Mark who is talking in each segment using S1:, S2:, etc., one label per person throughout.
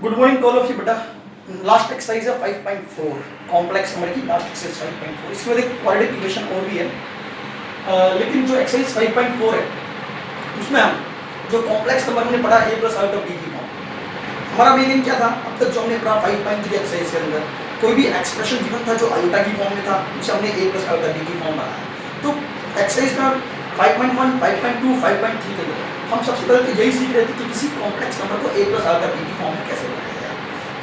S1: Good morning all of you बेटा। Last exercise है 5.4 complex number की लास्ट एक्सरसाइज 5.4। इसमें एक क्वाड्रेटिक इक्वेशन और भी है, लेकिन जो एक्सरसाइज 5.4 है उसमें हम जो कॉम्प्लेक्स नंबर हमने पढ़ा a plus out of b की फॉर्म। हमारा मेन क्या था अब तक जो हमने पढ़ा 5.3 एक्सरसाइज के अंदर कोई भी एक्सप्रेशन गिवन था जो आयोटा की फॉर्म में था उसे हमने a plus out of b की फॉर्म बनाया। तो एक्सरसाइज का 5.1 5.2 5.3 के अंदर हम सबसे पहले तो यही सीख रहे थे कि किसी कॉम्प्लेक्स नंबर को a plus out of b की फॉर्म में कैसे बनाया जाए।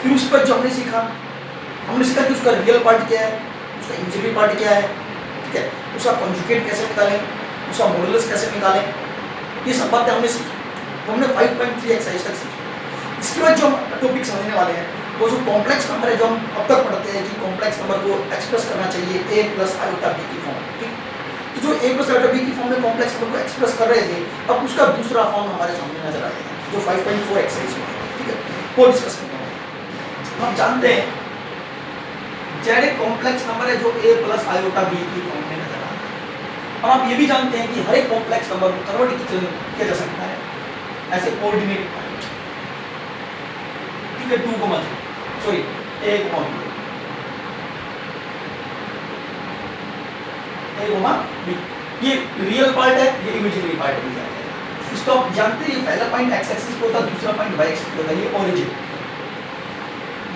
S1: फिर उस पर जो हमने सीखा कि उसका रियल पार्ट क्या है, उसका इमेजिनरी पार्ट क्या है, ठीक है, उसका कॉन्जुगेट कैसे निकालें, उसका मॉडुलस कैसे निकालें, ये सब बातें हमने सीखी। तो हमने 5.3 एक्सरसाइज तक सीखी। इसके बाद जो हम टॉपिक समझने वाले हैं वो जो कॉम्प्लेक्स नंबर है जो हम अब तक पढ़ते हैं कि कॉम्प्लेक्स नंबर को एक्सप्रेस करना चाहिए a प्लस आयोटा b की फॉर्म। ठीक, तो जो a प्लस आयोटा b की फॉर्म में कॉम्प्लेक्स नंबर को एक्सप्रेस कर रहे थे अब उसका दूसरा फॉर्म हमारे सामने नजर आएगा जो 5.4 एक्सरसाइज में है। ठीक है, वो डिस्कस करते हैं। हम जानते हैं जेड एक कॉम्प्लेक्स नंबर है जो a प्लस आयोटा b की फॉर्म में नजर आता है। और आप ये भी जानते हैं कि हर एक कॉम्प्लेक्स नंबर को कन्वर्ट किया जा सकता है ऐसे कोऑर्डिनेट पॉइंट, ठीक है, 2, 3 a, b, ये रियल पार्ट है, ये इमेजिनरी पार्ट भी है। इसको आप जानते हैं, ये पहला पॉइंट x एक्सिस पे होता है, दूसरा पॉइंट y एक्सिस पे होता है, ये ओरिजिन,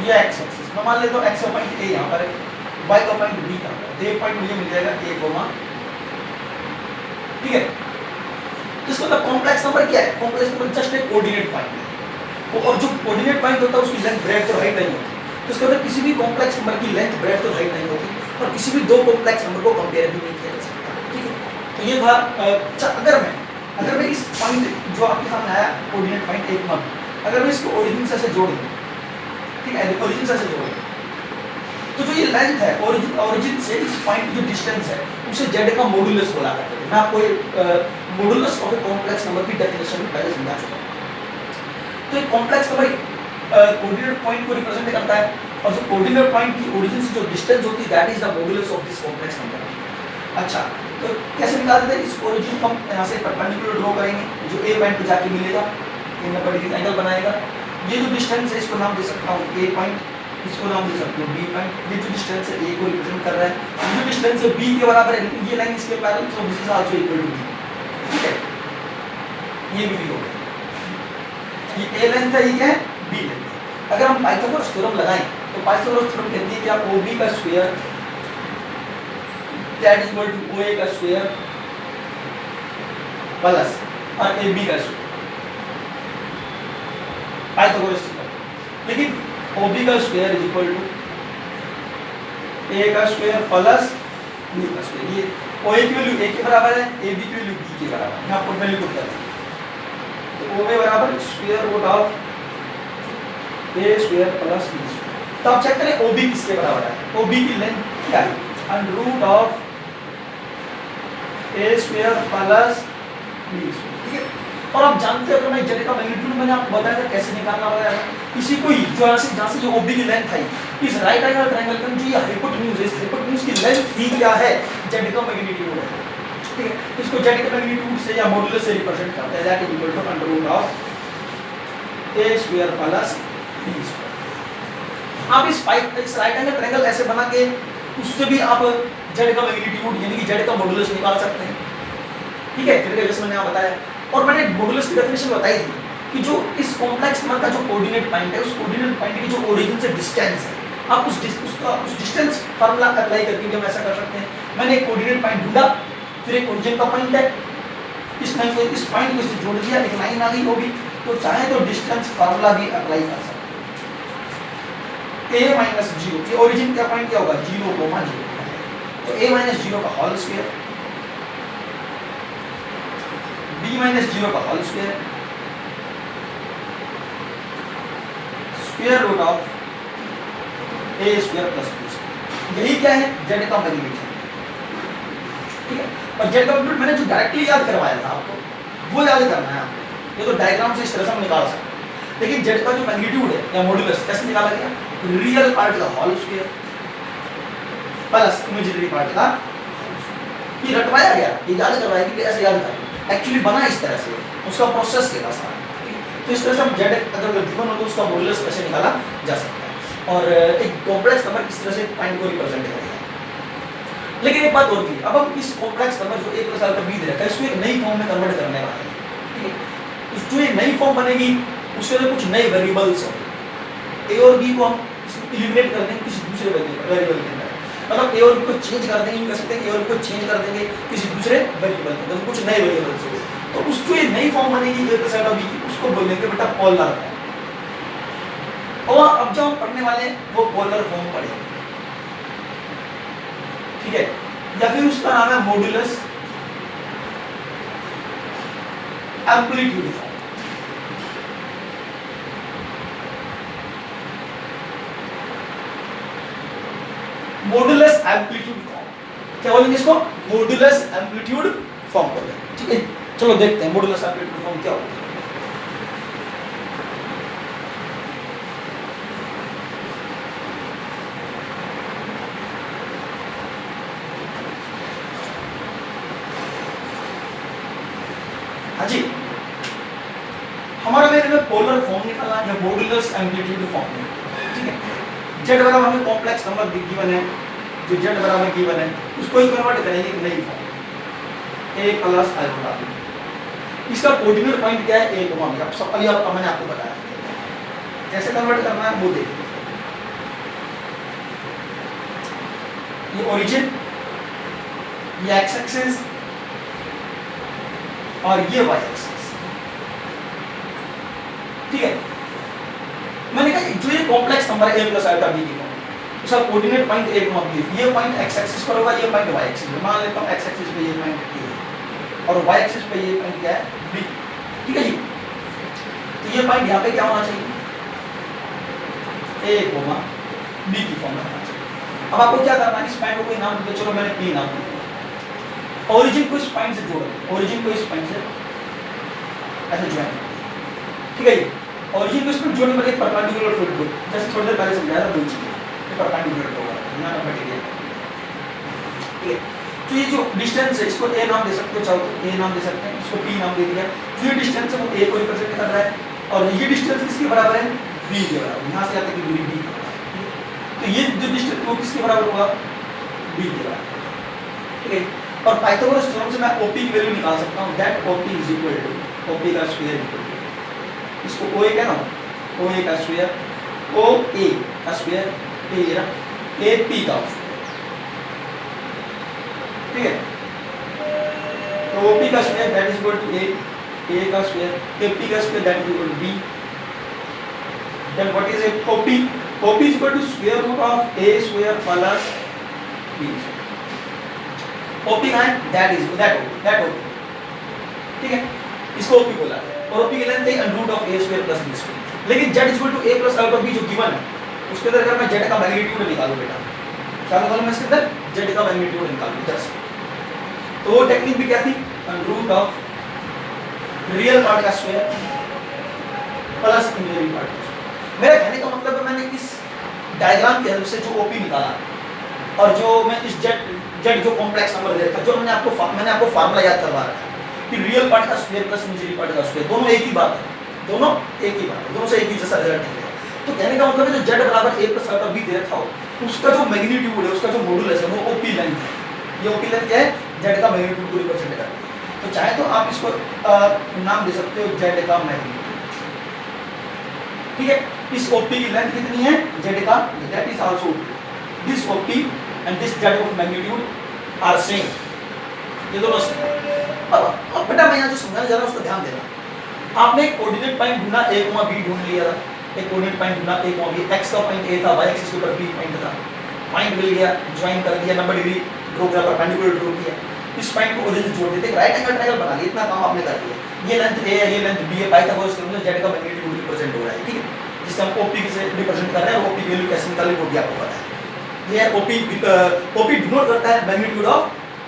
S1: ये x एक्सिस। मैं मान लेता हूं x का पॉइंट a यहां पर है, y का पॉइंट b यहां पर है। एक पॉइंट मुझे मिल जाएगा a, ठीक है। तो इसका मतलब कॉम्प्लेक्स नंबर क्या है? कॉम्प्लेक्स नंबर जस्ट एक कोऑर्डिनेट पॉइंट है, और जो कोऑर्डिनेट पॉइंट होता है उसकी लेंथ ब्रेड्थ और हाइट नहीं होती। तो इसका मतलब किसी भी कॉम्प्लेक्स नंबर की लेंथ ब्रेड्थ और हाइट नहीं होती और किसी भी दो कॉम्प्लेक्स नंबर को कंपेयर भी नहीं किया जा सकता। ठीक है, तो ये था अगर मैं इस पॉइंट जो आपके सामने आया कोऑर्डिनेट पॉइंट 1, अगर मैं इसको ओरिजिन से जोड़ दूं, ठीक है, ओरिजिन से जोड़ दूं, तो जो ये लेंथ है ओरिजिन से इस पॉइंट की जो डिस्टेंस है उसे z का मॉडुलस बोला करते हैं। मैं आपको modulus of A complex number की डेफिनेशन में पहले समझा चुका हूं। तो एक कॉम्प्लेक्स नंबर कोऑर्डिनेट पॉइंट को रिप्रेजेंट करता है और जो कोऑर्डिनेट पॉइंट की ओरिजिन से जो डिस्टेंस होती है that is the modulus of this complex number. अच्छा, तो कैसे निकालते हैं? इस ओरिजिन को हम यहां से परपेंडिकुलर ड्रॉ करेंगे, जो a पॉइंट पे जाके मिलेगा ये 90 डिग्री एंगल बनाएगा। ये जो डिस्टेंस है इसको नाम दे सकता हूं a पॉइंट, इसको नाम दे सकते हो b पॉइंट। ये जो डिस्टेंस है a को रिप्रेजेंट कर रहा है, ये जो डिस्टेंस है b के बराबर है लेकिन ये लाइन इसके parallel, so this is also equal to b। ठीक है, ये भी हो गया। ये a लेंथ है, ये क्या है? b लेंथ है। अगर हम पाइथागोरस थ्योरम लगाएं तो पाइथागोरस थ्योरम कहती है कि आप OB का square that is equal to OA का स्क्वायर प्लस और AB का स्क्वायर, पाइथागोरस थ्योरम। लेकिन OB का square is equal to A का स्क्वायर प्लस B का स्क्वायर। ये OA की वैल्यू A के बराबर है, AB की वैल्यू B के बराबर है। यहां पर वैल्यू पुट करते हैं तो OA बराबर square root of A square plus B square. तो आप चेक करें OB किसके बराबर है? OB की लेंथ क्या है? Under root of A square plus B square. ठीक है, और आप जानते हो अगर मैं z का मैग्नीट्यूड मैंने आपको बताया था कैसे निकालना बताया था। किसी को जहां से जो OB की लेंथ आई इस राइट एंगल ट्रायंगल का जो ये हाइपोटेन्यूज है, इस हाइपोटेन्यूज की लेंथ ही क्या है? z का मैग्नीट्यूड है। ठीक है, इसको z के मैग्नीट्यूड से या मॉडुलस से रिप्रेजेंट करते हैं, that is equal to under root of A square plus B square. आप इस राइट एंगल ट्रायंगल ऐसे बना के उससे भी आप z का मैग्नीट्यूड यानी कि z का मॉडुलस निकाल सकते हैं। ठीक है, जैसे मैंने आपको बताया, और मैंने मॉडुलस की डेफिनेशन बताई थी कि जो इस कॉम्प्लेक्स नंबर का जो कोऑर्डिनेट पॉइंट है उस कोऑर्डिनेट पॉइंट की जो ओरिजिन से डिस्टेंस है आप उस डिस्टेंस फार्मूला अप्लाई करके भी हम ऐसा कर सकते हैं। मैंने एक कोऑर्डिनेट पॉइंट ढूंढा, फिर एक ओरिजिन का पॉइंट है, इस पॉइंट को इससे जोड़ दिया, एक लाइन आ गई होगी, तो चाहे तो डिस्टेंस फार्मूला भी अप्लाई कर सकते हैं। a माइनस 0 ये ओरिजिन का पॉइंट क्या होगा? 0, 0। तो a माइनस 0 का होल स्क्वायर, b माइनस 0 का whole square, square root of a square plus b square. यही क्या है? z का मैग्नीट्यूड। ठीक है, और z का मैग्नीट्यूड मैंने जो डायरेक्टली याद करवाया था आपको वो याद करना है आपको। ये तो डायग्राम से इस तरह से हम निकाल सकते हैं, लेकिन z का जो मैग्नीट्यूड है या मॉडुलस कैसे निकाला गया? रियल पार्ट का whole square plus imaginary part का। ये रटवाया गया, ये याद करवाया कि ऐसे याद कर, एक्चुअली बना इस तरह से, उसका प्रोसेस के साथ। तो इस तरह से हम z अगर गिवन हो तो उसका मॉडुलस कैसे निकाला जा सकता है और एक कॉम्प्लेक्स नंबर किस तरह से पॉइंट को रिप्रेजेंट करेगा। लेकिन एक बात और भी, अब हम इस कॉम्प्लेक्स नंबर जो a प्लस अल्फा b दे रखा है इसको एक नई फॉर्म में कन्वर्ट करने वाले हैं, ठीक है। इस जो ये नई फॉर्म बनेगी उसके अंदर कुछ नए वेरिएबल्स होंगे, a और b को हम एलिमिनेट कर देंगे किसी दूसरे वेरिएबल के अंदर, मतलब a और b को चेंज कर देंगे, कह सकते हैं a और b को चेंज कर देंगे किसी दूसरे वेरिएबल के अंदर, कुछ नए वेरिएबल्स होंगे, तो उसको ये नई फॉर्म बनेगी a प्लस अल्फा b की, उसको बोलेंगे बेटा पोलर फॉर्म। और अब जो हम पढ़ने वाले हैं वो पोलर फॉर्म पढ़ेंगे, ठीक है, या फिर उसका नाम है modulus amplitude form. Modulus amplitude form क्या बोलेंगे इसको? मॉडुलस एम्पलीट्यूड फॉर्म बोलेंगे, ठीक है। चलो देखते हैं मॉडुलस एम्पलीट्यूड फॉर्म क्या होता है। हाँ जी, हमारा मैंने पोलर फॉर्म निकाला या मॉडुलस एम्पलीट्यूड फॉर्म, ठीक है। z बराबर हमें कॉम्प्लेक्स नंबर गिवन है, जो z बराबर गिवन है उसको ही कन्वर्ट करेंगे एक नई form a plus alpha b। इसका कोऑर्डिनेट पॉइंट क्या है? a, b। अब सब अभी मैंने आपको बताया कैसे कन्वर्ट करना है वो देखिए। ये ओरिजिन, ये x एक्सिस और ये y एक्सिस, ठीक है। मैंने कहा जो ये कॉम्प्लेक्स नंबर है a प्लस अल्फा b की फॉर्म, उसका कोऑर्डिनेट पॉइंट a, b, ये पॉइंट x एक्सिस पर होगा, ये पॉइंट y एक्सिस पे। मान लेता हूं x एक्सिस पे ये पॉइंट a और y एक्सिस पे ये पॉइंट क्या है? b, ठीक है जी। तो ये पॉइंट यहां पे क्या होना चाहिए? a, b की फॉर्म में होना चाहिए। अब आपको क्या करना है, इस पॉइंट को कोई नाम दे, चलो मैंने p नाम दिया। ओरिजिन को इस पॉइंट से जोड़ो, ओरिजिन को इस पॉइंट से ऐसे ज्वाइन, ठीक है जी। ओरिजिन को इस पॉइंट जोड़ने पर एक परपेंडिकुलर फ्लूइड को, जैसे थोड़ी देर पहले समझाया था, दो चीजें, ये परपेंडिकुलर होगा यहां का मटेरियल, ठीक है। तो ये जो डिस्टेंस है इसको a नाम दे सकते हो, चाहो तो a नाम दे सकते हैं, इसको p नाम दे दिया। तो ये डिस्टेंस है वो a को रिप्रेजेंट कर रहा है और ये डिस्टेंस किसके बराबर है? b के बराबर। यहां से आता है कि दूरी b के बराबर, तो ये जो डिस्टेंस वो किसके बराबर होगा? b के बराबर, ठीक है। और पाइथागोरस थ्योरम से मैं OP की वैल्यू निकाल सकता हूं, that OP is equal to OP का स्क्वायर इक्वल टू, इसको OA कहना, OA का स्क्वायर, OA का स्क्वायर, ये रहा AP का स्क्वायर, ठीक है। तो OP का square that is equal to A का स्क्वायर, AP का square that is equal to B। Then what is OP? OP is equal to square root of A square plus B। OP का है that OP, ठीक है, इसको OP बोला है और OP की लेंथ है √a² + b²। लेकिन z = a + अल्फा b जो गिवन है उसके अंदर अगर मैं z का मैग्नीट्यूड निकालूं बेटा, क्या निकालूं मैं इसके अंदर? z का मैग्नीट्यूड निकालूं जस्ट, तो वो टेक्निक भी क्या थी? √of रियल पार्ट का स्क्वायर प्लस इमेजिनरी पार्ट का स्क्वायर। मेरा कहने का मतलब है मैंने इस डायग्राम की हेल्प से जो OP निकाला और जो मैं इस z जो कॉम्प्लेक्स नंबर दे रखा, जो मैंने आपको फार्मूला याद करवा रखा है कि रियल पार्ट का स्क्वायर प्लस इमेजिनरी पार्ट का स्क्वायर दोनों एक ही बात है, दोनों एक ही बात है, दोनों से एक ही जैसा रिजल्ट निकलेगा। तो कहने का मतलब है जो z बराबर a + अल्फा b दे रखा हो उसका जो मैग्नीट्यूड है, उसका जो मॉडुलस है वो OP लेंथ है। ये OP लेंथ क्या है? z का मैग्नीट्यूड को रिप्रेजेंट करती है। तो चाहे तो आप इसको नाम दे सकते हो z का मैग्नीट्यूड, ठीक है। इस OP की लेंथ कितनी है? z का, that is also this OP and this z of magnitude are same, ये दोनों सेम। अब बेटा मैं यहाँ जो समझाने जा रहा हूँ उसको ध्यान देना। आपने एक कोऑर्डिनेट पॉइंट ढूंढा a, b ढूंढ लिया था, एक कोऑर्डिनेट पॉइंट ढूंढा a, b, x का पॉइंट a था, y एक्सिस के ऊपर b पॉइंट था, पॉइंट मिल गया, ज्वाइन कर दिया, 90 डिग्री ड्रॉ किया, परपेंडिकुलर ड्रॉ किया, इस पॉइंट को ओरिजिन जोड़ देते, राइट एंगल ट्रायंगल बना लिया, इतना काम आपने कर लिया। ये लेंथ a है, ये लेंथ b है, पाइथागोरस थ्योरम से z का मैग्नीट्यूड रिप्रेजेंट हो रहा है, ठीक है, जिसे हम OP से रिप्रेजेंट कर रहे हैं। OP की वैल्यू कैसे निकालें वो भी आपको पता है। ये OP डिनोट करता है मैग्नीट्यूड ऑफ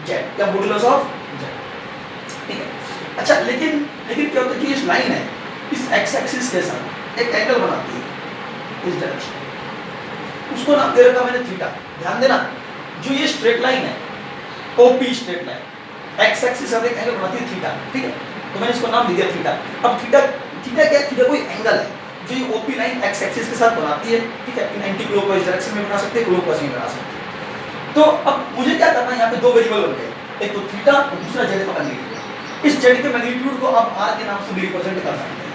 S1: z या मॉडुलस ऑफ z, ठीक है। अच्छा लेकिन क्या होता है कि इस लाइन है इस x एक्सिस के साथ एक एंगल बनाती है इस डायरेक्शन, उसको नाम दे रखा मैंने थीटा। ध्यान देना, जो ये स्ट्रेट लाइन है OP straight line x axis से एक एंगल बनाती है थीटा, ठीक है, तो मैंने इसको नाम दिया थीटा। अब थीटा थीटा क्या है? थीटा कोई एंगल है जो ये ओपी लाइन एक्स एक्सिस के साथ बनाती है, ठीक है। इन एंटी क्लॉकवाइज डायरेक्शन में बना सकते हैं, क्लॉकवाइज में बना सकते हैं। तो अब मुझे क्या करना है, यहाँ पे दो वेरिएबल बन गए, एक तो थीटा और दूसरा जेड का मैग्नीट्यूड। इस जेड के मैग्नीट्यूड को आप आर के नाम से भी रिप्रेजेंट कर सकते हैं,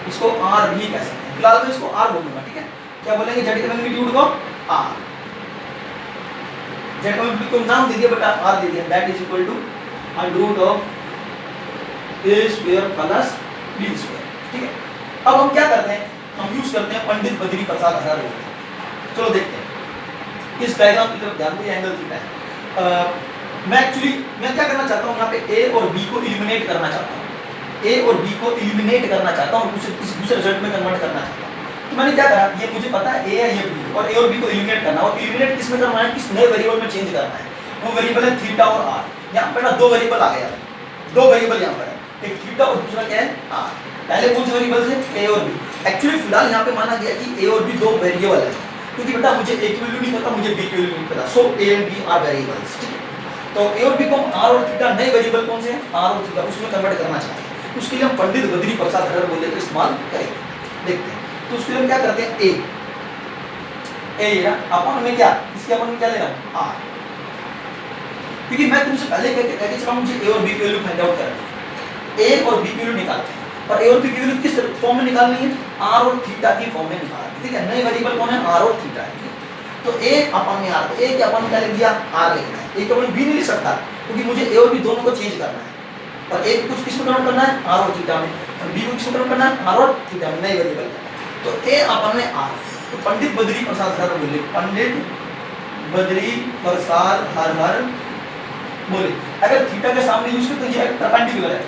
S1: इसको आर भी कह सकते हैं। फिलहाल मैं इसको आर बोलूंगा, ठीक है। क्या बोलेंगे? जेड के मैग्नीट्यूड को आर, जेड का मैग्नीट्यूड को नाम दे दिया बेटा, आर दे दिया। That is equal to √ of a square plus b square, ठीक है। अब हम क्या करते हैं, हम यूज करते हैं पंडित बद्री प्रसाद हरा रूल। चलो देखते हैं इस डायग्राम की तरफ ध्यान दो, एंगल थीटा है। मैं क्या करना चाहता हूँ, यहाँ पे a और b को इलिमिनेट करना चाहता हूँ, a और b को इलिमिनेट करना चाहता हूँ, उसे किसी दूसरे रिजल्ट में कन्वर्ट करना चाहता हूँ। तो मैंने क्या करा, ये मुझे पता है a है, ये b, और a और b को इलिमिनेट करना, और इलिमिनेट किस में करना है, किस नए वेरिएबल में चेंज करना है। वो वेरिएबल है थीटा और r। यहाँ पे ना दो वेरिएबल आ गया, दो वेरिएबल यहाँ पर है, एक थीटा और दूसरा क्या है r। पहले कौन से वेरिएबल थे? a और b। एक्चुअली फिलहाल यहाँ पे माना गया कि a और b दो वेरिएबल है, क्योंकि बेटा मुझे a की वैल्यू नहीं पता, मुझे b की वैल्यू नहीं पता, so a and b are variables, ठीक है। तो a और b को r और थीटा नए वेरिएबल कौन से हैं, r और थीटा, उसमें कन्वर्ट करना चाहते हैं। उसके लिए हम पंडित बद्री प्रसाद हर बोले को इस्तेमाल करेंगे, देखते हैं। तो उसके लिए हम क्या करते हैं, a अपन में क्या, इसके अपन में क्या ले रहा हूँ r, क्योंकि मैं तुमसे पहले कहते चला मुझे a और b की वैल्यू फाइंड आउट करनी है। a और b की वैल्यू निकालते हैं, और a और b की वैल्यू किस फॉर्म में निकालनी है, r और थीटा की फॉर्म में निकालनी है, ठीक है। नए वेरिएबल कौन है, r और थीटा है, ठीक है। तो a अपन में r, तो a के अपन क्या लिख दिया, r लिखना है। a के अपन b नहीं लिख सकता, क्योंकि मुझे a और b दोनों को चेंज करना है, और a को कुछ किस में कन्वर्ट करना है, r और थीटा में, और b को किस में कन्वर्ट करना है, r और थीटा में, नए वेरिएबल। तो a अपन में r, तो पंडित बद्री प्रसाद हर बोले, पंडित बद्री प्रसाद हर बोले। अगर थीटा के सामने यूज करें तो ये परपेंडिकुलर है,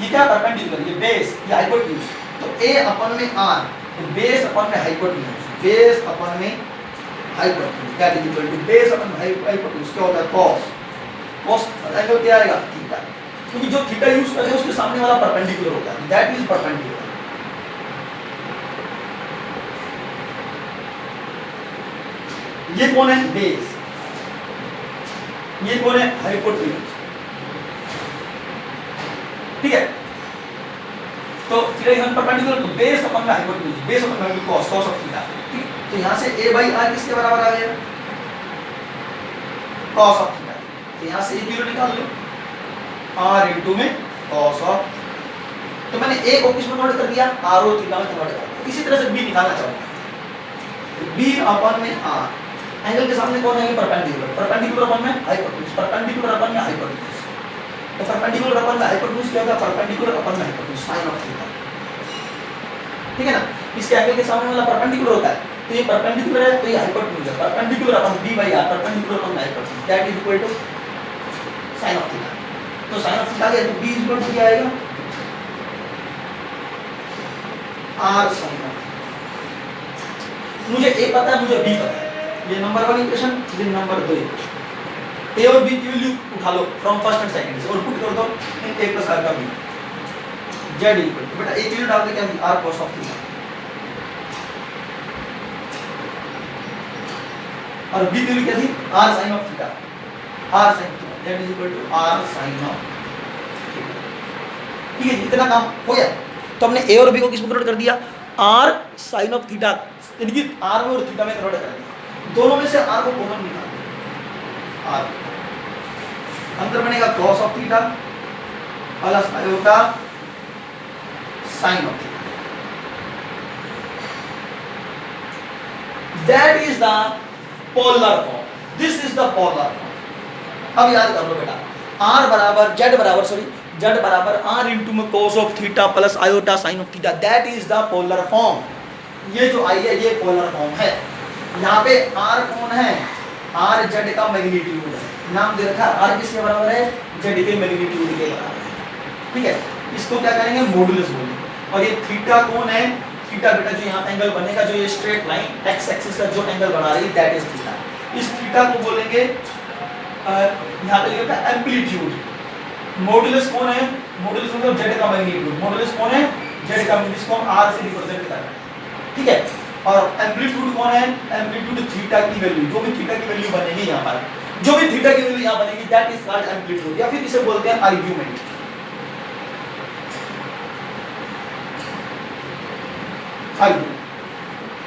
S1: ये क्या परपेंडिकुलर, ये बेस, ये हाइपोटेन्यूज। तो a अपन में r, तो बेस अपन में हाइपोटेन्यूज, बेस अपन में hypotenuse, that is equal to base upon में हाइपोटेन्यूज क्या होता है, cos, cos एंगल क्या आएगा, थीटा, क्योंकि जो थीटा यूज करते हैं उसके सामने वाला परपेंडिकुलर होता है, दैट इज परपेंडिकुलर। ये कौन है, बेस, ये कौन है, हाइपोटेन्यूज, ठीक है। तो theta is perpendicular to base upon में हाइपोटेन्यूज, बेस अपन में cos, cos ऑफ थीटा, ठीक है। तो यहां से a बाई r किसके बराबर आ गया, cos ऑफ थीटा। तो यहां से a की वैल्यू निकाल लो, r इनटू में cos ऑफ, तो मैंने a को किस में कन्वर्ट कर दिया, r और थीटा में कन्वर्ट कर दिया। इसी तरह से b निकालना चाहूंगा, b अपन में r, एंगल के सामने कौन है, परपेंडिकुलर, परपेंडिकुलर अपन में हाइपोटेन्यूज, परपेंडिकुलर अपन में हाइपोटेन्यूज। तो परपेंडिकुलर अपन में हाइपोटेन्यूज क्या होगा, परपेंडिकुलर अपन में हाइपोटेन्यूज sin ऑफ थीटा, ठीक है ना। इसके एंगल के सामने वाला परपेंडिकुलर होता है, तो ये परपेंडिकुलर है, तो ये हाइपोटेन्यूज है, परपेंडिकुलर अपन b बाई r, परपेंडिकुलर अपन hypotenuse, that is equal to sin of theta. तो sin ऑफ थीटा तो b इक्वल टू क्या आएगा, r sin ऑफ। मुझे a पता है, मुझे b पता है, ये नंबर 1 इक्वेशन, ये नंबर 2 इक्वेशन। a और b की वैल्यू उठा लो फ्रॉम फर्स्ट एंड सेकंड से और पुट कर दो इन a प्लस r का b, z इक्वल टू, बेटा a की वैल्यू डाल दे क्या, r cos ऑफ थीटा, और b की वैल्यू क्या थी, r sin of theta, r sin theta, that is equal to r sin of theta, ठीक है। इतना काम हो गया। तो हमने a और b को किस में कन्वर्ट कर दिया, r sin ऑफ थीटा, यानी कि r में और थीटा में कन्वर्ट कर दिया। दोनों में से r को कॉमन निकाल दो, r अंदर बनेगा cos of theta plus iota sin of theta, that is the polar form, this is the polar form. अब याद कर लो बेटा, r बराबर z बराबर r इंटू में cos of theta plus iota sin of theta, that is the polar form. ये जो आई है ये पोलर फॉर्म है। यहाँ पे r कौन है, r z का मैग्नीट्यूड है, नाम दे रखा है r किसके बराबर है, z के मैग्नीट्यूड के बराबर है, ठीक है। इसको क्या करेंगे, मॉडुलस बोलेंगे। और ये थीटा कौन है, थीटा बेटा जो यहाँ एंगल बनेगा, जो ये स्ट्रेट लाइन x एक्सिस का जो एंगल बना रही है दैट इज थीटा। इस थीटा को बोलेंगे यहाँ पे लिखा है एम्पलीट्यूड। मॉडुलस कौन है, मॉडुलस मतलब z का मैग्नीट्यूड, मॉडुलस कौन है, z का, जिसको हम r से रिप्रेजेंट कर रहे हैं, ठीक है। और एम्पलीट्यूड कौन है, एम्पलीट्यूड थीटा की वैल्यू, जो भी थीटा की वैल्यू बनेगी यहाँ पर, जो भी थीटा की वैल्यू यहाँ बनेगी दैट इज कॉल्ड एम्पलीट्यूड, या फिर इसे बोलते हैं आर्ग्यूमेंट। फाइव।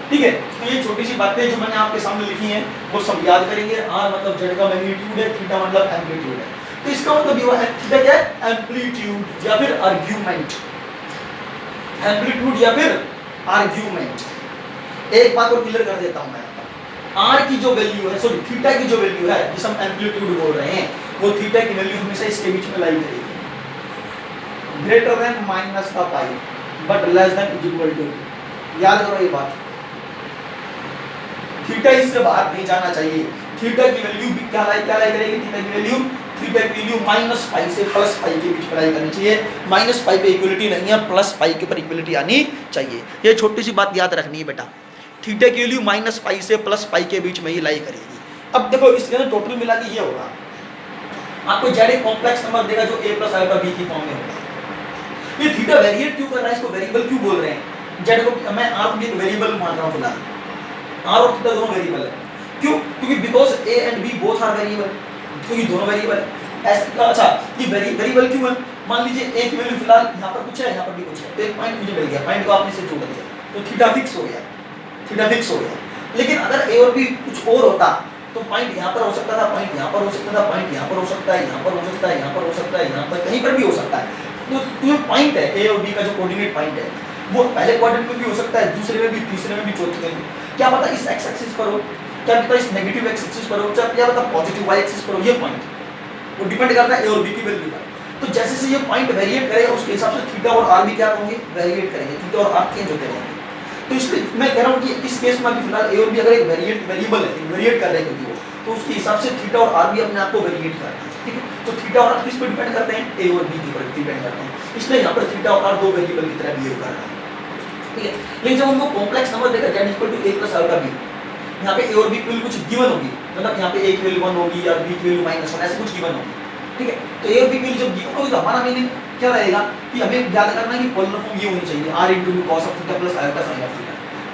S1: ठीक है, तो ये छोटी सी बातें जो मैंने आपके सामने लिखी हैं वो सब याद करेंगे। आर मतलब जेड का मैग्नीट्यूड है, थीटा मतलब एम्पलीट्यूड है। तो इसका मतलब ये हुआ थीटा क्या है, एम्पलीट्यूड या फिर आर्ग्यूमेंट, एम्पलीट्यूड या फिर आर्ग्यूमेंट। एक बात और क्लियर कर देता हूं मैं, आर की जो वैल्यू है, सॉरी थीटा की जो वैल्यू है जिसे हम एम्पलीट्यूड बोल रहे हैं, वो थीटा की वैल्यू हमेशा इसके बीच में लाई करेगी, ग्रेटर देन माइनस का pi but less than is equal to. याद करो ये बात, थीटा इससे बाहर नहीं जाना चाहिए। थीटा की वैल्यू भी क्या लाई करेगी, थीटा की वैल्यू माइनस पाई से प्लस पाई के बीच में लाई करनी चाहिए। माइनस पाई पे इक्वलिटी नहीं है, प्लस पाई के ऊपर इक्वलिटी आनी चाहिए। ये छोटी सी बात याद रखनी है बेटा, थीटा की वैल्यू माइनस पाई से प्लस पाई के बीच में ही लाई करेगी। अब देखो इसके अंदर टोटल मिला के ये होगा, आपको जेड एक कॉम्प्लेक्स नंबर देगा जो a प्लस अल्फा b की फॉर्म में होगा। ये थीटा वेरिएट क्यों कर रहा है, इसको वेरिएबल क्यों बोल रहे हैं, जेड को मैं r को भी एक वेरिएबल मान रहा हूं फिलहाल, r और थीटा दोनों वेरिएबल है। क्यों, क्योंकि because a and b both are variable, क्योंकि दोनों वेरिएबल है। अच्छा ये वेरिएबल क्यों है, मान लीजिए a की वैल्यू फिलहाल यहाँ पर कुछ है, यहाँ पर भी कुछ है, तो एक पॉइंट मुझे मिल गया, पॉइंट को आपने से जोड़ दिया तो थीटा फिक्स हो गया, थीटा फिक्स हो गया। लेकिन अगर a और b कुछ और होता तो पॉइंट यहाँ पर हो सकता था, पॉइंट यहाँ पर हो सकता था, पॉइंट यहाँ पर हो सकता है, यहाँ पर हो सकता है, यहाँ पर हो सकता है, यहाँ पर कहीं पर भी हो सकता है। तो जो पॉइंट है a और b का जो कोऑर्डिनेट पॉइंट है वो पहले क्वाड्रेंट में भी हो सकता है, दूसरे में भी, तीसरे में भी, चौथे में भी। क्या पता इस x एक्सिस पर हो, क्या पता इस नेगेटिव x एक्सिस पर हो, क्या पता पॉजिटिव y एक्सिस पर हो। ये पॉइंट वो डिपेंड करता है a और b की वैल्यू पर। तो जैसे से ये पॉइंट वेरिएट करेगा उसके हिसाब से थीटा और r भी क्या होंगे, वेरिएट करेंगे, थीटा और r चेंज होते रहेंगे। तो इसलिए मैं कह रहा हूँ कि इस केस में अभी फिलहाल a और b अगर एक वेरिएबल है, वेरिएट कर रहे हैं क्योंकि वो, तो उसके हिसाब से थीटा और r भी अपने आप को वेरिएट कर रहे हैं। ठीक है, तो थीटा और r किस पर डिपेंड करते हैं, a और b के ऊपर डिपेंड करते हैं। इसलिए यहाँ पर थीटा और r दो वेरिएबल की तरह बिहेव कर रहा है। ठीक है, लेकिन जब हमको कॉम्प्लेक्स नंबर देगा z equal to a plus alpha b, यहाँ पे a और b की वैल्यू कुछ गिवन होगी, मतलब यहाँ पे a की वैल्यू 1 होगी या b की वैल्यू -1 ऐसे कुछ गिवन होगी। ठीक है, तो a और b की वैल्यू जब गिवन होगी तो हमारा मीनिंग क्या रहेगा कि हमें याद करना है कि पोलर फॉर्म ये होनी चाहिए r into cos of theta plus alpha sin of theta.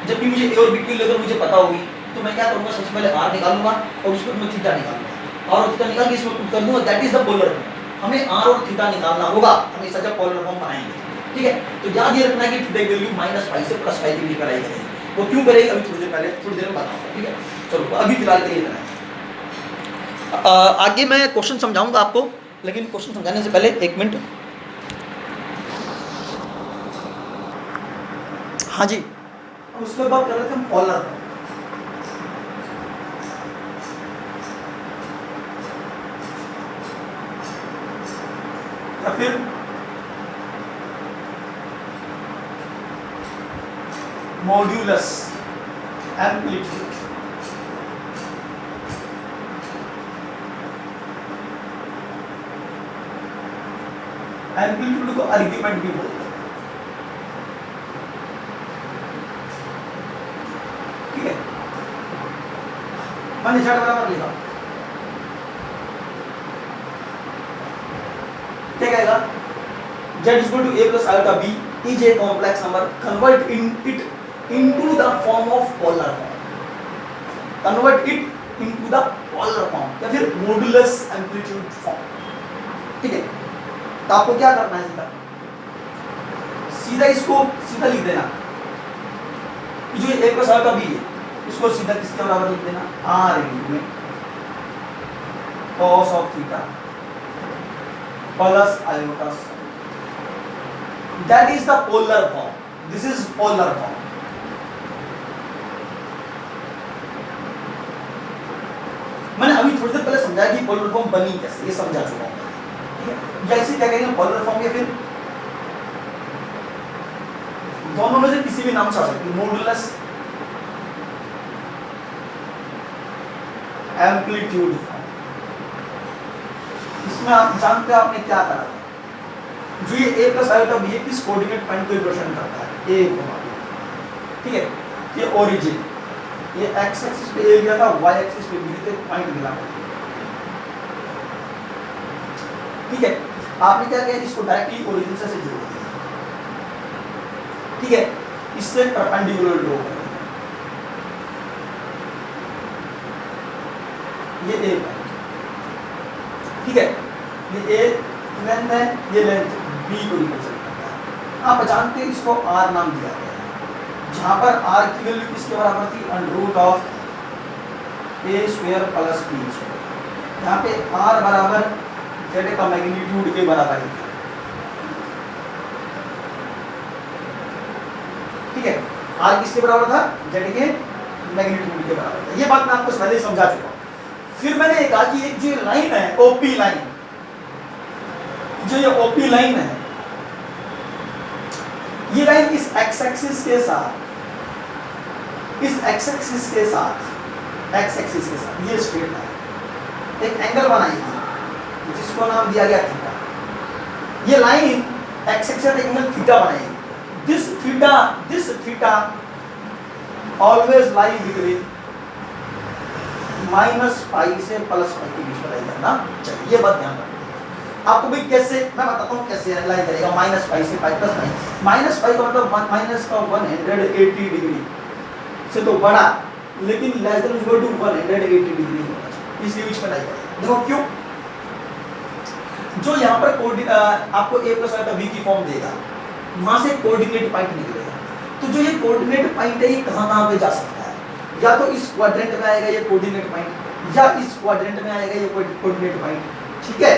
S1: जबकि मुझे a और b की वैल्यू अगर मुझे पता होगी तो मैं क्या करूंगा, सबसे पहले r निकालूंगा और उसके बाद मैं थीटा निकालूंगा, r और थीटा निकाल के इसमें पुट कर दूंगा, that is the polar form. हमें r और थीटा निकालना होगा हमेशा जब पोलर फॉर्म बनाएंगे। ठीक है, तो याद ये रखना है कि थीटा की वैल्यू माइनस पाई से प्लस पाई के बीच में लाई करेगी। वो क्यों करेगी अभी थोड़ी देर में बताऊंगा। ठीक है, चलो अभी फिलहाल के लिए इतना है। आगे मैं क्वेश्चन समझाऊंगा आपको, लेकिन क्वेश्चन समझाने से पहले एक मिनट। हाँ जी, उसके बाद कर रहे थे हम पोलर। या फिर मॉड्यूलस एम्पलीट्यूड। एम्पलीट्यूड को आर्ग्यूमेंट भी बोलते हैं। ठीक है, मैंने z बराबर लिखा, क्या कहेगा, z equal to a plus alpha b is a complex number, convert it into the form of polar form, convert it into the polar form या फिर modulus amplitude form। ठीक है, तो आपको क्या करना है, सीधा इसको सीधा लिख देना, जो a प्लस अल्फा b है इसको सीधा किसके बराबर लिख देना, r into cos of theta plus iota, that is the polar form, this is polar form. मैंने अभी थोड़ी देर पहले समझाया कि पोलर फॉर्म बनी कैसे, ये समझा चुका हूं। ठीक है, या इसे क्या कहेंगे, पोलर फॉर्म या फिर दोनों में से किसी भी नाम से आ सकती है, मॉड्यूलस एम्पलीट्यूड फॉर्म। इसमें आप जानते हैं आपने क्या करा था, जो ये a प्लस अल्फा b किस कोऑर्डिनेट पॉइंट को रिप्रेजेंट करता है, a को। ठीक है, ये ओरिजिन, ये x एक्सिस पे a गया था, y एक्सिस पे b थे, पॉइंट मिला। ठीक है, आपने क्या किया, इसको डायरेक्टली ओरिजिन से जोड़ दिया। ठीक है, इससे परपेंडिकुलर ड्रॉ कर, ये a पॉइंट। ठीक है, ये a लेंथ है, ये लेंथ b को रिप्रेजेंट करता है। आप जानते हैं इसको r नाम दिया गया है, जहां पर r की वैल्यू किसके बराबर थी, √(a² + b²। यहाँ पे r बराबर z का मैग्नीट्यूड के बराबर है, ठीक है। r किसके बराबर था, z के मैग्नीट्यूड के बराबर था। ये बात मैं आपको पहले समझा चुका हूं। फिर मैंने कहा कि एक जो लाइन है ओपी लाइन, जो ये ओपी लाइन है, ये लाइन इस एक्स एक्सिस के साथ, इस एक्स एक्सिस के साथ, एक्स एक्सिस के साथ ये स्ट्रेट लाइन एक एंगल बनाएगी जिसको नाम दिया गया थीटा। ये लाइन एक्स एक्सिस एक एंगल थीटा बनाएगी। This theta always lie between -π से +π के बीच में लाई करना चाहिए। ये बात ध्यान रखना। आपको भी कैसे, मैं बताता हूँ कैसे लाई करेगा -π से π +π। -π का मतलब -180 डिग्री से तो बड़ा, लेकिन less than equal to 180 degree होना चाहिए, इसके बीच में लाई करेगा। देखो क्यों, जो यहाँ पर आपको a + आल्फा b की फॉर्म देगा, वहां से कोऑर्डिनेट पॉइंट निकलेगा। तो जो ये कोऑर्डिनेट पॉइंट है ये कहां पे जा सकता है, या तो इस क्वाड्रेंट में आएगा ये कोऑर्डिनेट पॉइंट, या इस क्वाड्रेंट में आएगा ये कोऑर्डिनेट पॉइंट, ठीक है,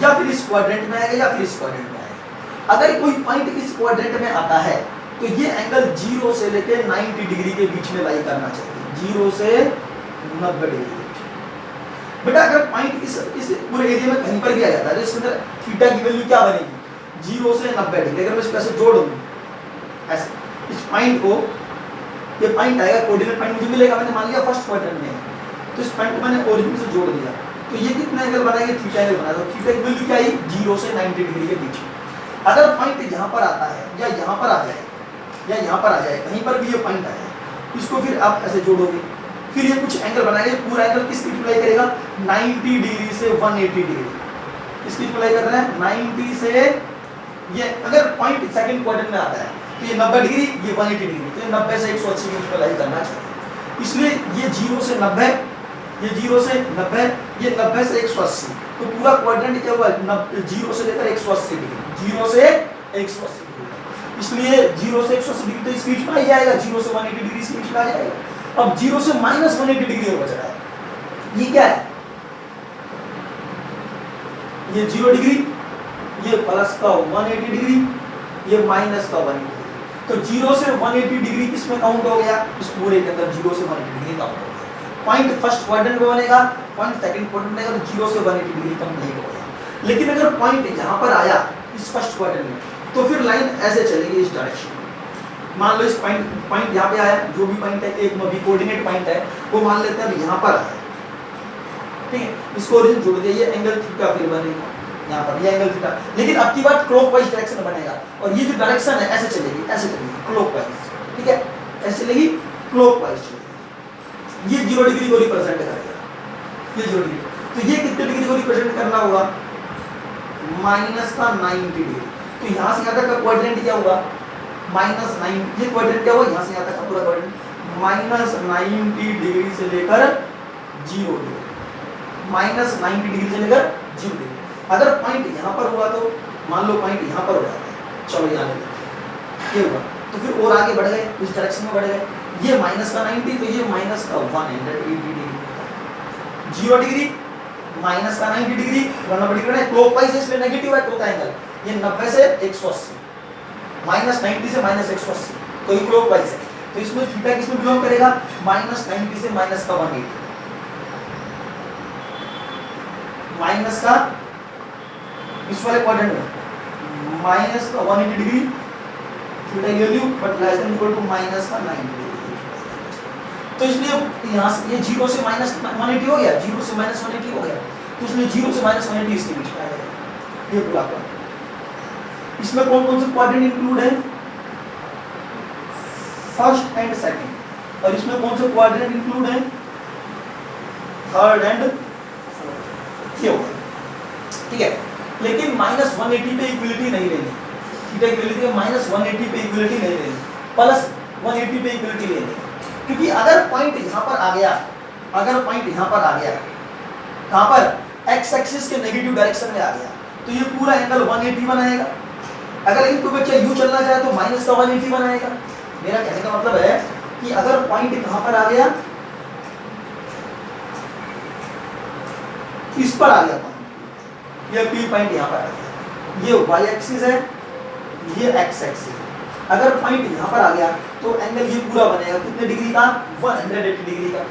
S1: या फिर इस क्वाड्रेंट में आएगा या फिर इस क्वाड्रेंट में आएगा। अगर कोई पॉइंट इस क्वाड्रेंट में आता है तो ये एंगल 0 से लेके 90 डिग्री के बीच में लाई करना चाहिए, 0 से 90 डिग्री। बेटा अगर पॉइंट इस पूरे एरिया में कहीं पर भी आ जाता है तो इसके अंदर थीटा की वैल्यू क्या बनेगी, 0 से 90 डिग्री। अगर मैं इसको ऐसे जोड़ दूं, ऐसे इस पॉइंट को, ये पॉइंट आएगा, कोऑर्डिनेट पॉइंट मुझे मिलेगा, मैंने मान लिया फर्स्ट क्वाड्रेंट में, तो इस पॉइंट को मैंने ओरिजिन से जोड़ दिया, तो ये कितना एंगल बनाएगा, थीटा एंगल बनाएगा। तो थीटा की वैल्यू क्या आई, 0 से 90 डिग्री के बीच में। अगर पॉइंट यहाँ पर आता है या यहाँ पर आ जाए या यहाँ पर आ जाए, कहीं पर भी ये पॉइंट आए, इसको फिर आप ऐसे जोड़ोगे, फिर ये कुछ एंगल बनाएगा। पूरा एंगल किसकी अप्लाई करेगा, 90 डिग्री से 180 डिग्री। किसकी अप्लाई कर रहा है, 90 से, ये अगर पॉइंट सेकंड क्वाड्रेंट में आता है तो ये 90 डिग्री, ये 180 डिग्री, तो ये 90 से 180 की अप्लाई करना चाहिए। इसलिए ये 0 से 90, ये 0 से 90, ये 90 से 180, तो पूरा क्वाड्रेंट क्या हुआ, 0 से लेकर 180 डिग्री, 0 से 180 डिग्री। इसलिए 0 से 180 डिग्री तो इस बीच में आ जाएगा, 0 से 180 डिग्री इस बीच में आ जाएगा। अब 0 से -180 डिग्री और बच रहा है, ये क्या है, ये 0 डिग्री, ये प्लस का 180 डिग्री, ये माइनस का 180 डिग्री। तो 0 से 180 डिग्री किसमें काउंट हो गया, इस पूरे के अंदर 0 से 180 डिग्री काउंट हो गया। पॉइंट फर्स्ट क्वाड्रेंट में बनेगा, पॉइंट सेकंड क्वाड्रेंट में बनेगा, तो 0 से 180 डिग्री कंप्लीट हो गया। लेकिन अगर पॉइंट यहाँ पर आया इस फर्स्ट क्वाड्रेंट में, तो फिर लाइन ऐसे चलेगी इस डायरेक्शन में। मान लो इस पॉइंट यहाँ पे आया, जो भी पॉइंट है, एक भी कोऑर्डिनेट पॉइंट है, वो मान लेते हैं यहाँ पर आया, ठीक है, इसको ओरिजिन जोड़ दिया, ये एंगल थीटा फिर बनेगा यहाँ पर, ये एंगल थीटा। लेकिन अब की बात क्लॉकवाइज डायरेक्शन में बनेगा, और ये जो डायरेक्शन है ऐसे चलेगी, ऐसे चलेगी क्लॉकवाइज, ठीक है, ऐसे चलेगी क्लॉकवाइज चलेगी। ये 0 डिग्री को रिप्रेजेंट करेगा, ये 0 डिग्री। तो ये कितने डिग्री को रिप्रेजेंट करना होगा, -90 डिग्री। तो यहाँ से यहाँ तक का क्वाड्रेंट क्या होगा, -9, ये क्वाड्रेंट क्या होगा, यहाँ से यहाँ तक का पूरा क्वाड्रेंट -90 डिग्री से लेकर 0 डिग्री, -90 डिग्री से लेकर 0 डिग्री। अगर पॉइंट यहाँ पर हुआ तो मान लो पॉइंट यहाँ पर हो जाता है, चलो यहाँ ले ये हुआ, तो फिर और आगे बढ़ गए, इस डायरेक्शन में बढ़ गए, ये -90, तो ये -180 degree, 0 degree, -90 degree, 190 degree, clockwise इसलिए नेगेटिव है तो एंगल, ये 90 से 180, -90 से -180, तो ये क्लॉकवाइज है। तो इसमें थीटा किसमें बिलोंग करेगा, -90 से माइनस का 180, माइनस का इस वाले क्वाड्रेंट में माइनस का 180 डिग्री थीटा की value, but less than equal to minus का 90 डिग्री। तो इसलिए यहाँ से ये 0 से -180 हो गया, 0 से -180 हो गया, तो इसलिए 0 से -180 इसके बीच में आ जाएगा ये पूरा क्वाड्रेंट। इसमें कौन कौन से क्वाड्रेंट इंक्लूड है, फर्स्ट एंड सेकंड, और इसमें कौन से क्वाड्रेंट इंक्लूड है, थर्ड एंड फोर्थ, ये होगा, ठीक है। लेकिन -180 पे इक्वलिटी नहीं लेनी, थीटा की वैल्यू है -180 पे इक्वलिटी नहीं लेनी, +180 पे इक्वलिटी लेनी, क्योंकि अगर पॉइंट यहाँ पर आ गया, अगर पॉइंट यहाँ पर आ गया, कहाँ पर, एक्स एक्सिस के नेगेटिव डायरेक्शन में आ गया, तो ये पूरा एंगल 180 बनाएगा। अगर लेकिन कोई बच्चा यू चलना चाहे तो माइनस का 180 बनाएगा। मेरा कहने का मतलब है कि अगर पॉइंट कहां पर आ गया, इस पर आ गया पॉइंट, ये पी पॉइंट यहां पर आ गया, ये वाई एक्सिस है, ये एक्स एक्सिस है। अगर पॉइंट यहां पर आ गया तो एंगल ये पूरा बनेगा कितने डिग्री का, 180 डिग्री का।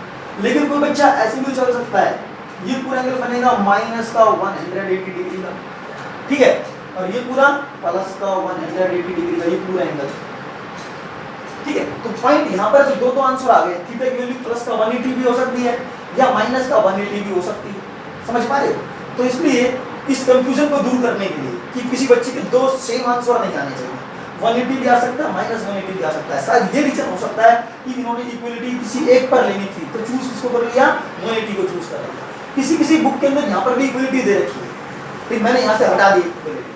S1: लेकिन कोई बच्चा ऐसे भी चल सकता है, ये पूरा एंगल बनेगा माइनस का 180 डिग्री का, ठीक है, और ये पूरा प्लस का 180 डिग्री का, ये पूरा एंगल, ठीक है। तो पॉइंट यहाँ पर दो आंसर आ गए, थीटा की वैल्यू प्लस का 180 भी हो सकती है या माइनस का 180 भी हो सकती है, समझ पा रहे हो? तो इसलिए इस कंफ्यूजन को दूर करने के लिए कि किसी बच्चे के दो सेम आंसर नहीं आने चाहिए, 180 भी आ सकता है, माइनस 180 भी आ सकता है। शायद ये रीजन हो सकता है कि इन्होंने इक्वलिटी किसी एक पर लेनी थी तो चूज किसको कर लिया, 180 को चूज कर लिया। किसी बुक के अंदर यहाँ पर भी इक्वलिटी दे रखी है, लेकिन मैंने यहाँ से हटा दी इक्वलिटी।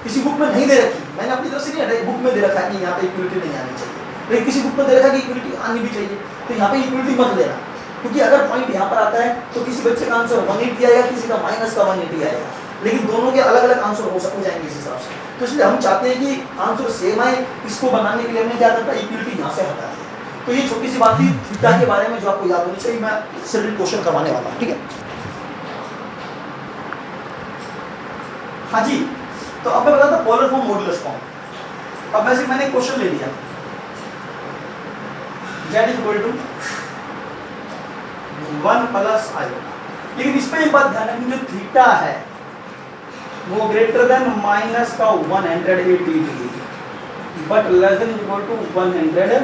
S1: किसी बुक में नहीं दे रखी, मैंने अपनी तरफ से नहीं हटाई, बुक में दे रखा है कि यहाँ पे इक्वलिटी नहीं आनी चाहिए, लेकिन किसी बुक में दे रखा है कि इक्वलिटी आनी भी चाहिए, तो यहाँ पे इक्वलिटी मत लेना, क्योंकि अगर पॉइंट यहाँ पर आता है तो किसी बच्चे का आंसर 180 आएगा, किसी का माइनस का 180 आएगा, लेकिन दोनों के अलग अलग आंसर हो जाएंगे इस हिसाब से। तो इसलिए हम चाहते हैं कि आंसर सेम आए, इसको बनाने के लिए हमने क्या करता है, इक्वलिटी यहाँ से हटा दी। तो ये छोटी सी बात थी थीटा के बारे में जो आपको याद होनी चाहिए, मैं इससे क्वेश्चन करवाने वाला हूँ, ठीक है। हाँ जी, तो अब मैं बताता हूँ पोलर फॉर्म मॉडुलस फॉर्म। अब वैसे मैंने क्वेश्चन ले लिया, z equal to 1 plus iota, लेकिन इस पे एक बात ध्यान रखनी, जो थीटा है वो ग्रेटर देन माइनस का 180 degree but less than equal to 100।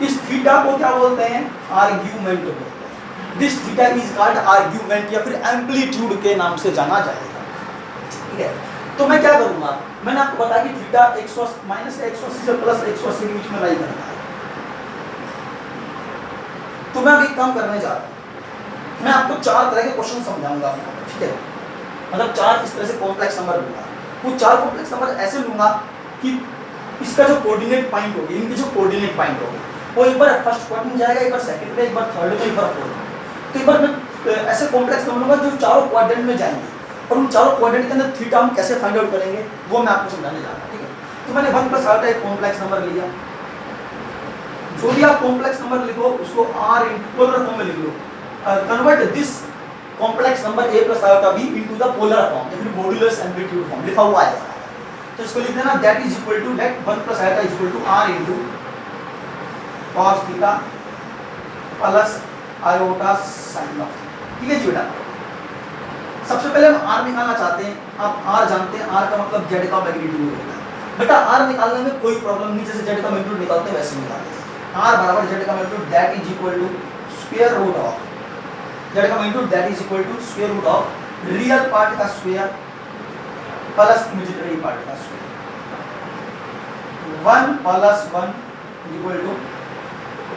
S1: इस थीटा को क्या बोलते हैं, आर्ग्यूमेंट बोलते हैं। This theta is called argument या फिर एम्पलीट्यूड के नाम से जाना जाएगा, ठीक है। तो मैं क्या करूंगा, मैंने आपको बताया कि थीटा माइनस का 180 से प्लस 180 के बीच में लाई करना है। तो मैं अभी काम करने जा रहा हूं, मैं आपको 4 तरह के क्वेश्चन समझाऊंगा, ठीक है, मतलब 4 इस तरह से कॉम्प्लेक्स नंबर लूंगा। वो 4 कॉम्प्लेक्स नंबर ऐसे लूंगा कि इसका जो कोऑर्डिनेट पॉइंट होगी, इनके जो कोऑर्डिनेट पॉइंट होगी वो एक बार फर्स्ट क्वाड्रेंट में जाएगा, एक बार सेकंड में, एक बार थर्ड में, एक बार फोर्थ में। तो एक बार मैं ऐसे कॉम्प्लेक्स नंबर लूंगा जो चारों क्वाड्रेंट में जाएंगे, और उन चारों क्वाड्रेंट के अंदर थीटा हम कैसे फाइंड आउट करेंगे वो मैं आपको समझाने जा रहा हूं, ठीक है। तो मैंने 1 प्लस आयोटा एक कॉम्प्लेक्स नंबर लिया, जो भी आप कॉम्प्लेक्स नंबर लिखो उसको r इनटू पोलर फॉर्म में लिख लो, convert this complex number a plus iota b into the polar form या फिर मॉड्यूलस एम्पलीट्यूड फॉर्म लिखा हुआ है। तो इसको लिख देना, that is equal to, let 1 plus iota is equal to r into cos theta plus iota sin of, ठीक है जी बेटा। सबसे पहले हम r निकालना चाहते हैं, आप r जानते हैं, r का मतलब z का मैग्नीट्यूड होता है। बेटा r निकालने में कोई प्रॉब्लम नहीं, जैसे z का मैग्नीट्यूड निकालते हैं वैसे निकालते हैं। r बराबर z का magnitude that is equal to square root of, z का magnitude that is equal to square root of real part का स्क्वायर प्लस इमेजिनरी पार्ट का square. 1 plus 1 equal to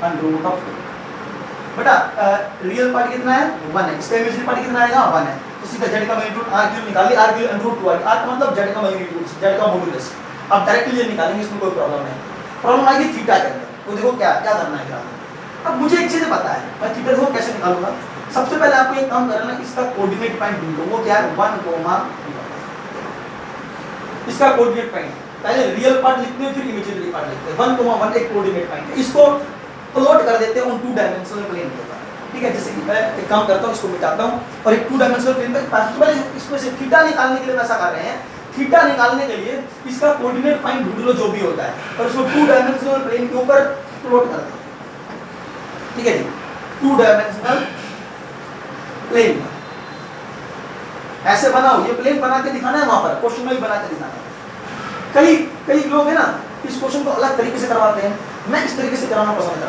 S1: under root of 2। बेटा real part कितना है, 1 है, इसका imaginary part कितना आएगा, 1 है, तो सीधा z का मैग्नीट्यूड r क्यूब निकाल लिया, r cube under root 2 r का मतलब z का मैग्नीट्यूड, z का मॉड्यूलस। अब डायरेक्टली ये निकालेंगे, इसमें कोई प्रॉब्लम नहीं। प्रॉब्लम आएगी थीटा के अंदर, तो देखो क्या क्या करना है। अब मुझे एक चीज पता है, मैं थीटा को कैसे निकालूंगा। सबसे पहले आपको एक काम करना है, इसका कोऑर्डिनेट पॉइंट ढूंढो, वो क्या है, 1, इसका कोऑर्डिनेट पॉइंट पहले रियल पार्ट लिखते हैं फिर इमेजिनरी पार्ट लिखते हैं। 1, 1 एक कोऑर्डिनेट पॉइंट है, इसको प्लॉट कर देते हैं ऑन 2 डायमेंशनल प्लेन के ऊपर, ठीक है। जैसे कि मैं एक काम करता हूं, इसको मिटाता हूं और एक 2 डायमेंशनल प्लेन पे पहले इसमें से थीटा निकालने के लिए ऐसा कर रहे हैं। थीटा निकालने के लिए इसका कोऑर्डिनेट पॉइंट ढूंढ लो जो भी होता है और उसको 2 डायमेंशनल प्लेन के ऊपर प्लॉट कर दो, ठीक है जी। 2 डायमेंशनल प्लेन ऐसे बनाओ, ये प्लेन बना के दिखाना है, वहां पर क्वेश्चन में भी बना के दिखाना है। कई लोग है ना इस क्वेश्चन को अलग तरीके से करवाते हैं, मैं इस तरीके से कराना पसंद करता हूं।